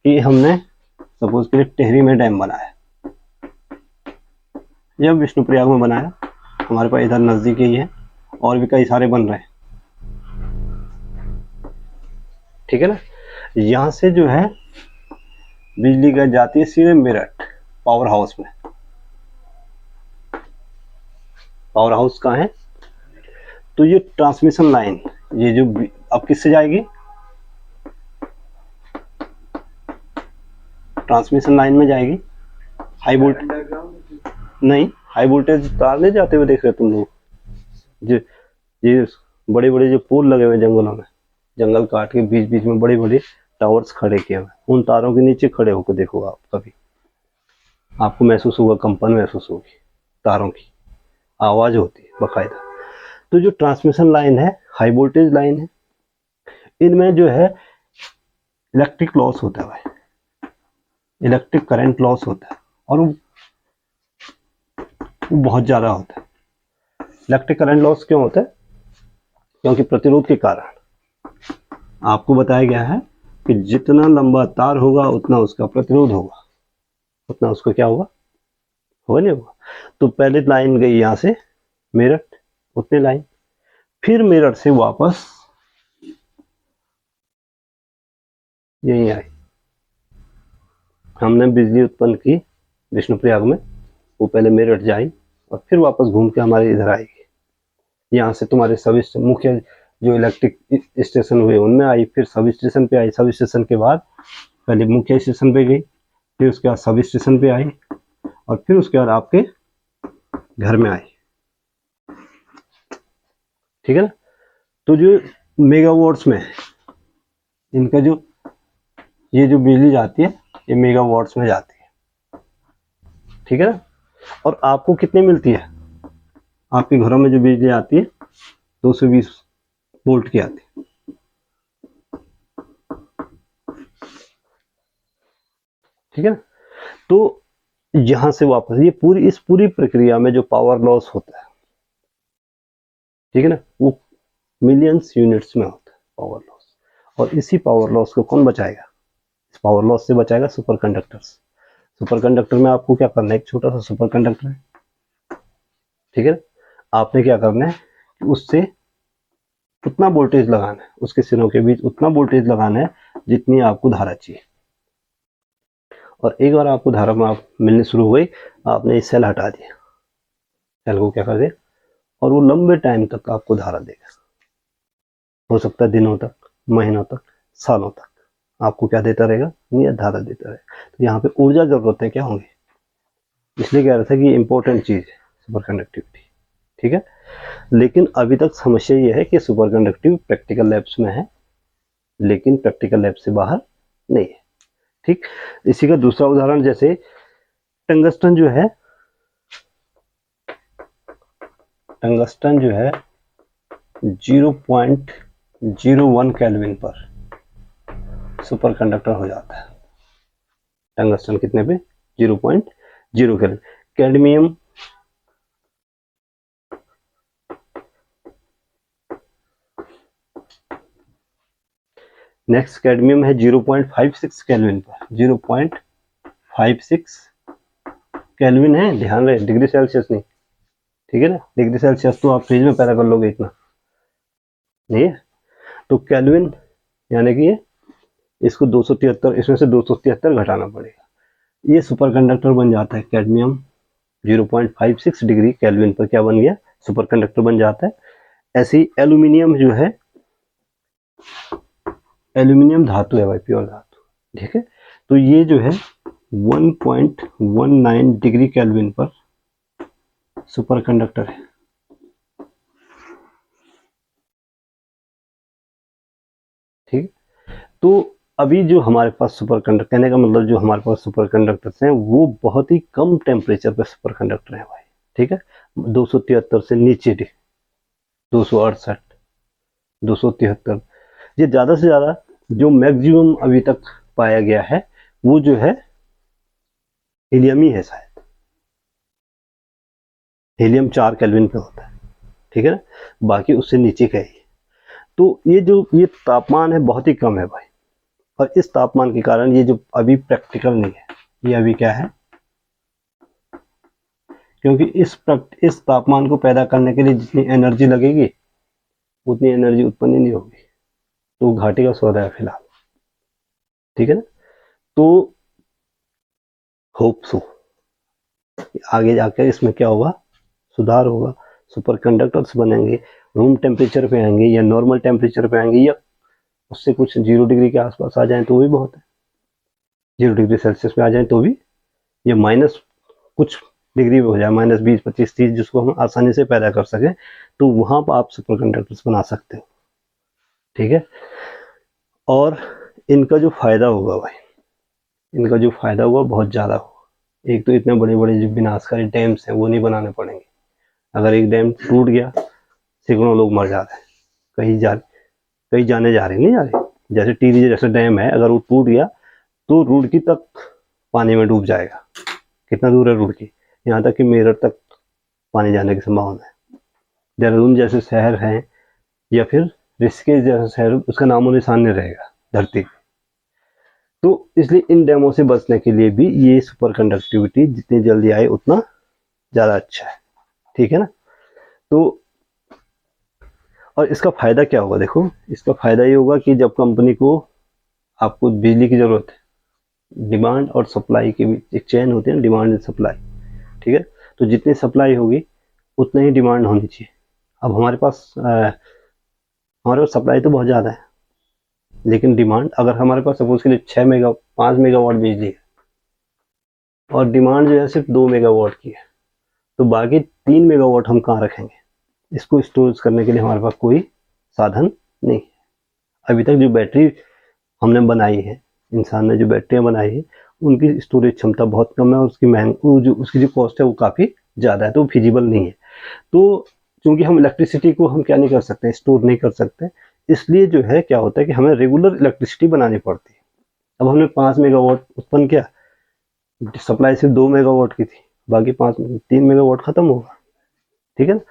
कि हमने सपोज के लिए टिहरी में डैम बनाया, या विष्णुप्रयाग में बनाया, हमारे पास इधर नजदीक ही है, और भी कई सारे बन रहे हैं, ठीक है ना। यहाँ से जो है बिजली गई जाती है सीधे मेरठ पावर हाउस में। पावर हाउस कहाँ है, तो ये ट्रांसमिशन लाइन, ये जो अब किससे जाएगी, ट्रांसमिशन लाइन में जाएगी, हाई वोल्टेज नहीं, हाई वोल्टेज तार नहीं जाते हुए देख रहे तुम लोग, जो ये बड़े बड़े जो पोल लगे हुए जंगलों में, जंगल काट के बीच बीच में बड़े बड़े टावर्स खड़े किए हुए, उन तारों के नीचे खड़े होकर देखो आप, कभी आपको महसूस होगा, कंपन महसूस होगी, तारों की आवाज होती है बाकायदा। तो जो ट्रांसमिशन लाइन है, हाई वोल्टेज लाइन है, इनमें जो है इलेक्ट्रिक लॉस होता है भाई, इलेक्ट्रिक करंट लॉस होता है, और वो बहुत ज़्यादा होता है। इलेक्ट्रिक करंट लॉस क्यों होता है? क्योंकि प्रतिरोध के कारण आपको बताया गया है कि जितना लंबा तार होगा उतना उसका प्रतिरोध होगा, उतना उसको क्या होगा, होगा नहीं होगा। तो पहले लाइन गई यहाँ से मेरठ, उतने लाइन, फिर मेरठ से वापस यहीं आई, हमने बिजली उत्पन्न की विष्णुप्रयाग में, वो पहले मेरठ जाई और फिर वापस घूम के हमारे इधर आएगी। यहाँ से तुम्हारे सब मुख्य जो इलेक्ट्रिक स्टेशन हुए उनमें आई, फिर सब स्टेशन पे आई, सब स्टेशन के बाद पहले मुख्य स्टेशन पे गई, फिर उसके बाद सब स्टेशन पे आई, और फिर उसके बाद आपके घर में आई, ठीक है ना। तो जो मेगावाट्स में इनका जो ये जो बिजली जाती है ये मेगावाट्स में जाती है, ठीक है ना। और आपको कितनी मिलती है? आपके घरों में जो बिजली आती है 220 वोल्ट की आती है, ठीक है ना। तो यहां से वापस ये पूरी, इस पूरी प्रक्रिया में जो पावर लॉस होता है, ठीक है ना, वो मिलियंस यूनिट्स में होता है पावर लॉस। और इसी पावर लॉस को कौन बचाएगा? इस पावर लॉस से बचाएगा सुपर कंडक्टर्स। सुपर कंडक्टर में आपको क्या करना है, एक छोटा सा सुपर कंडक्टर है, ठीक है, आपने क्या करना है कि उससे उतना वोल्टेज लगाना है, उसके सिरों के बीच उतना वोल्टेज लगाना है जितनी आपको धारा चाहिए। और एक बार आपको धारा में आप मिलनी शुरू हो गई, आपने इस सेल हटा दिया, सेल को क्या कर दिया, और वो लंबे टाइम तक आपको धारा देगा, हो सकता है दिनों तक, महीनों तक, सालों तक आपको क्या देता रहेगा, नियत धारा देता रहेगा। तो यहाँ पे ऊर्जा जरूरतें क्या होंगी, इसलिए कह रहा था कि इंपॉर्टेंट चीज है सुपर कंडक्टिविटी, ठीक है। लेकिन अभी तक समस्या ये है कि सुपर कंडक्टिव प्रैक्टिकल लैब्स में है, लेकिन प्रैक्टिकल लैब से बाहर नहीं है, ठीक। इसी का दूसरा उदाहरण, जैसे टंगस्टन जो है, टंगस्टन जो है 0.01 केल्विन पर सुपर कंडक्टर हो जाता है। टंगस्टन कितने पे? 0.0 केल्विन। कैडमियम नेक्स्ट, कैडमियम है 0.56 केल्विन पर, 0.56 केल्विन है, ध्यान रहे, डिग्री सेल्सियस नहीं, ठीक है ना। डिग्री सेल्सियस तो आप फ्रिज में पैदा कर लोगे, इतना नहीं है। तो केल्विन यानी कि इसको 273, इसमें से 273 घटाना पड़ेगा, ये सुपर कंडक्टर बन जाता है। कैडमियम 0.56 डिग्री केल्विन पर क्या बन गया, सुपर कंडक्टर बन जाता है। ऐसे ही एल्यूमिनियम जो है, एल्यूमिनियम धातु है भाई, प्योर धातु, ठीक है। तो ये जो है 1.19 डिग्री केल्विन पर सुपर कंडक्टर है, ठीक। तो अभी जो हमारे पास सुपर कंडक्टर, कहने का मतलब जो हमारे पास सुपर कंडक्टर्स हैं वो बहुत ही कम टेम्परेचर पे सुपर कंडक्टर हैं भाई, ठीक है। 273 से नीचे, 268, 273, ये ज़्यादा से ज़्यादा जो मैक्सिमम अभी तक पाया गया है वो जो है हीलियम ही है, शायद हीलियम 4 केल्विन पे होता है, ठीक है ना, बाकी उससे नीचे का ही। तो ये जो ये तापमान है बहुत ही कम है भाई, और इस तापमान के कारण ये जो अभी प्रैक्टिकल नहीं है, ये अभी क्या है, क्योंकि इस तापमान को पैदा करने के लिए जितनी एनर्जी लगेगी उतनी एनर्जी उत्पन्न ही नहीं होगी, तो घाटे का सौदा है फिलहाल, ठीक है ना। तो होप सो आगे जाकर इसमें क्या होगा, सुधार होगा, सुपर कंडक्टर्स बनेंगे, रूम टेम्परेचर पे आएंगे या नॉर्मल टेम्परेचर पे आएंगे, या उससे कुछ 0 डिग्री के आसपास आ जाए तो वही बहुत है, 0 डिग्री सेल्सियस पे आ जाए तो भी ये माइनस कुछ डिग्री हो जाए, -20, -25, 30, जिसको हम आसानी से पैदा कर सकें, तो वहाँ पर आप सुपर कंडक्टर्स बना सकते हो। ठीक है। और इनका जो फ़ायदा होगा भाई, इनका जो फ़ायदा होगा बहुत ज़्यादा होगा। एक तो इतने बड़े बड़े जो विनाशकारी डैम्स हैं वो नहीं बनाने पड़ेंगे। अगर एक डैम टूट गया, सैकड़ों लोग मर जाते हैं, कहीं जाने जा रहे नहीं जा रहे। जैसे टीरी जैसा डैम है, अगर वो टूट गया तो रुड़की तक पानी में डूब जाएगा। कितना दूर है रुड़की? यहाँ तक कि मेरठ तक पानी जाने की संभावना है। देहरादून जैसे शहर हैं या फिर ऋषिकेश जैसा शहर, उसका नामो निशान नहीं रहेगा धरती पे। तो इसलिए इन डैमों से बचने के लिए भी ये सुपर कंडक्टिविटी जितनी जल्दी आए उतना ज़्यादा अच्छा है। ठीक है ना। तो और इसका फ़ायदा क्या होगा? देखो, इसका फ़ायदा ये होगा कि जब कंपनी को, आपको बिजली की ज़रूरत है, डिमांड और सप्लाई के बीच एक चेन होती है ना, डिमांड एंड सप्लाई। ठीक है। तो जितनी सप्लाई होगी उतना ही डिमांड होनी चाहिए। अब हमारे पास सप्लाई तो बहुत ज़्यादा है, लेकिन डिमांड, अगर हमारे पास सपोज के लिए 5 मेगावाट बिजली है और डिमांड जो है सिर्फ 2 मेगावाट की है, तो बाकी 3 मेगावाट हम कहाँ रखेंगे? इसको स्टोर करने के लिए हमारे पास कोई साधन नहीं है। अभी तक जो बैटरी हमने बनाई है, इंसान ने जो बैटरियाँ बनाई है, उनकी स्टोरेज क्षमता बहुत कम है और उसकी जो कॉस्ट है वो काफ़ी ज़्यादा है, तो फिजिबल नहीं है। तो चूंकि हम इलेक्ट्रिसिटी को हम क्या नहीं कर सकते, स्टोर नहीं कर सकते, इसलिए जो है क्या होता है कि हमें रेगुलर इलेक्ट्रिसिटी बनानी पड़ती है। अब हमने 5 मेगावाट उत्पन्न किया, सप्लाई सिर्फ 2 मेगावाट की थी, बाकी 3 मेगावाट खत्म होगा। ठीक है ना।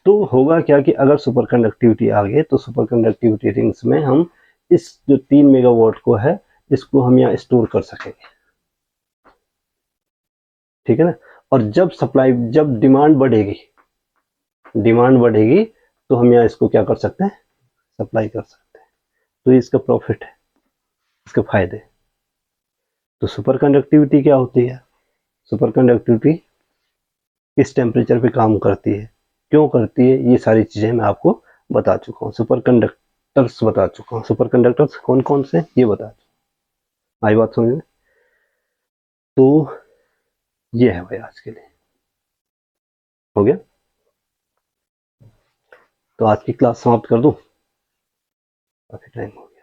तो होगा क्या कि अगर सुपर कंडक्टिविटी आ गई तो सुपर कंडक्टिविटी रिंग्स में हम इस जो 3 मेगावाट को है, इसको हम यहाँ स्टोर कर सकेंगे। ठीक है ना। और जब डिमांड बढ़ेगी तो हम यहाँ इसको क्या कर सकते हैं? सप्लाई कर सकते हैं। तो ये इसका प्रॉफिट है, इसके फायदे। तो सुपर कंडक्टिविटी क्या होती है? सुपर कंडक्टिविटी किस टेम्परेचर पे काम करती है, क्यों करती है, ये सारी चीज़ें मैं आपको बता चुका हूँ। सुपर कंडक्टर्स बता चुका हूँ, सुपर कंडक्टर्स कौन कौन से ये बता चुका। आई बात समझ में? तो ये है भाई आज के लिए। हो गया? तो आज की क्लास समाप्त कर दूँ? काफ़ी टाइम हो गया।